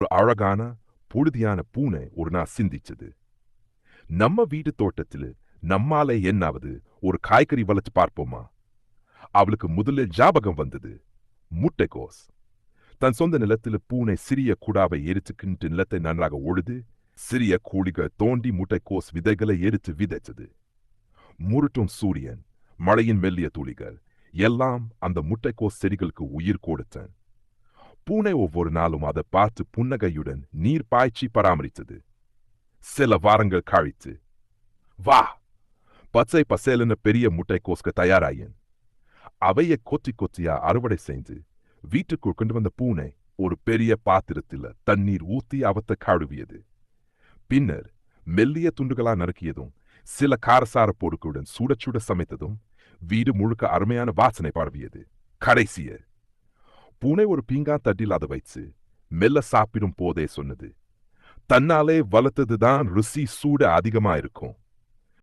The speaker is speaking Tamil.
ஒரு அழகான புழுதியான பூனை ஒரு நாள் சிந்திச்சது. நம்ம வீட்டு தோட்டத்தில் நம்மாலே என்னாவது ஒரு காய்கறி வளர்த்து பார்ப்போமா? அவளுக்கு முதலில் ஞாபகம் வந்தது முட்டைக்கோஸ். தன் சொந்த நிலத்தில் பூனை சிறிய குடாவை எரிச்சுக்கின்ற நிலத்தை நன்றாக உழுது சிறிய குழிகள் தோண்டி முட்டைக்கோஸ் விதைகளை எடுத்து விதைச்சது. முருட்டும் சூரியன், மழையின் மெல்லிய துளிகள் எல்லாம் அந்த முட்டைக்கோஸ் செடிகளுக்கு உயிர் கொடுத்தன. பூனை ஒவ்வொரு நாளும் அதை பார்த்து புன்னகையுடன் நீர் பாய்ச்சி பராமரித்தது. சில வாரங்கள் கழித்து, வா, பச்சை பசேலென பெரிய முட்டைக்கோஸ்க்கு தயாராயன். அவையை கொத்தி கொத்தியா அறுவடை செய்து வீட்டுக்குள் கொண்டு வந்த பூனை ஒரு பெரிய பாத்திரத்தில் தண்ணீர் ஊத்தி அவத்தை கழுவியது. பின்னர் மெல்லிய துண்டுகளா நறுக்கியதும் சில காரசார பொருட்களுடன் சுட சுட சமைத்ததும் வீடு முழுக்க அருமையான வாசனை பரவியது. கடைசிய பூனை ஒரு பீங்கான் தட்டில் அதை வைத்து மெல்ல சாப்பிடும் போதே சொன்னது, தன்னாலே வளர்த்ததுதான் ருசி சூட அதிகமா இருக்கும்.